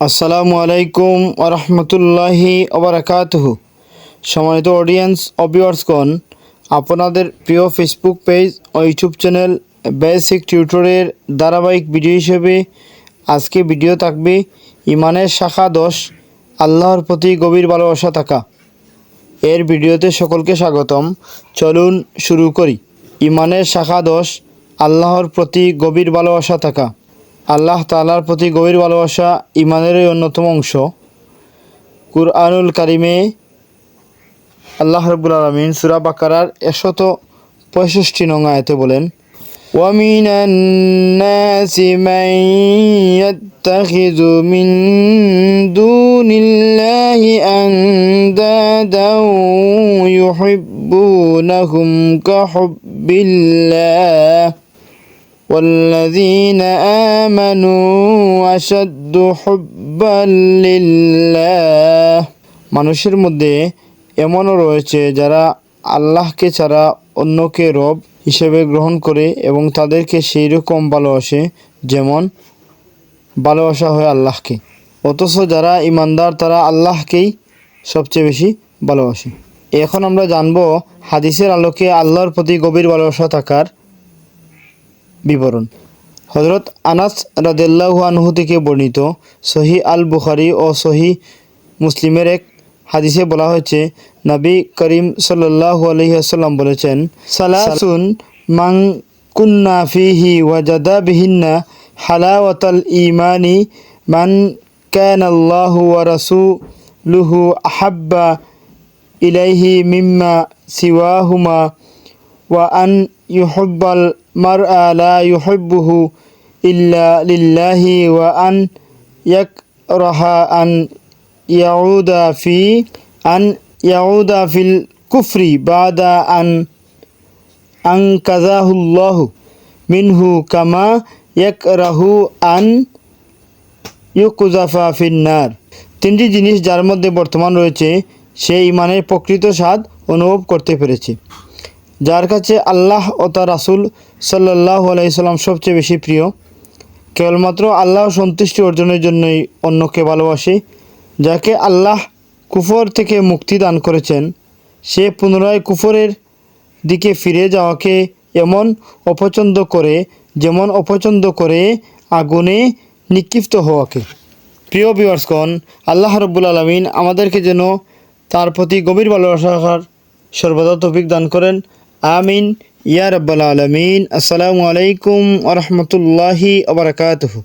আসসালামু আলাইকুম ওরহমতুল্লাহি ওবরাকাতুহু। সম্মানিত অডিয়েন্স ও ভিউয়ার্সগণ, আপনাদের প্রিয় ফেসবুক পেজ ও ইউটিউব চ্যানেল বেসিক টিউটোরিয়ালের ধারাবাহিক ভিডিও হিসেবে আজকে ভিডিও থাকবে ইমানের শাখা 10, আল্লাহর প্রতি গভীর ভালোবাসা থাকা। এর ভিডিওতে সকলকে স্বাগতম। চলুন শুরু করি। ইমানের শাখা 10, আল্লাহর প্রতি গভীর ভালোবাসা থাকা। আল্লাহ তাআলার প্রতি গভীর ভালোবাসা ইমানেরই অন্যতম অংশ। কুরআনুল কারিমে আল্লাহ রাব্বুল আলামিন সূরা বাকারার 165 নং আয়াতে বলেন, ওয়া মিনান নাসি মান ইয়াত্তাখিযু মিন দুনিল্লাহি আনদাদান ইউহিব্বুনাহুম কাহুব্বিল্লাহ والذين آمنوا أشد حبا لله। মানুষের মধ্যে এমনও রয়েছে যারা আল্লাহকে ছাড়া অন্যকে রব হিসেবে গ্রহণ করে এবং তাদেরকে সেই রকম ভালোবাসে যেমন ভালোবাসা হয় আল্লাহকে। অথচ যারা ইমানদার তারা আল্লাহকেই সবচেয়ে বেশি ভালোবাসে। এখন আমরা জানব হাদিসের আলোকে আল্লাহর প্রতি গভীর ভালোবাসা থাকার বিবরণ। হযরত আনাস রাদিয়াল্লাহু আনহু থেকে বর্ণিত সহিহ আল বুখারী ও সহিহ মুসলিমের এক হাদিসে বলা হয়েছে, নবী করিম সাল্লাল্লাহু আলাইহি ওয়াসাল্লাম বলেছেন, সালাসুন মান কুন্না ফিহি ওয়াজাদা বিহিন্না হালাওয়াতাল ঈমানি মান কানা আল্লাহু ওয়া রাসূলুহু আহাব্বা ইলাইহি মিম্মা সিওয়াহুমা ওয়া আন ইউহিব্বাল মারআ লা ইউহিব্বুহু ইল্লা লিল্লাহি ওয়া আন ইয়াকরাহা আন ইয়াউদা ফিল কুফরি বাদা আন আনকাযাহুল্লাহু মিনহু কামা ইয়াকরাহু আন ইউকযাফা ফিন্নার। তিনটি জিনিস যার মধ্যে বর্তমান রয়েছে সে ইমানের প্রকৃত স্বাদ অনুভব করতে পেরেছে। যার কাছে আল্লাহ ও তার রাসূল সাল্লাল্লাহু আলাইহি সাল্লাম সবচেয়ে বেশি প্রিয়, কেবলমাত্র আল্লাহর সন্তুষ্টি অর্জনের জন্যই অন্যকে ভালোবাসে, যাকে আল্লাহ কুফর থেকে মুক্তি দান করেছেন, সে পুনরায় কুফরের দিকে ফিরে যাওয়াকে এমন অপছন্দ করে যেমন অপছন্দ করে আগুনে নিক্ষিপ্ত হওয়াকে। প্রিয় ভিউয়ার্সগণ, আল্লাহ রাব্বুল আলামিন আমাদেরকে যেন তার প্রতি গভীর ভালোবাসা রাখার সর্বদা তৌফিক দান করেন। আমিন ইয়া রাব্বাল আলামিন। আসসালামু আলাইকুম ওয়া রাহমাতুল্লাহি ওয়া বারাকাতুহু।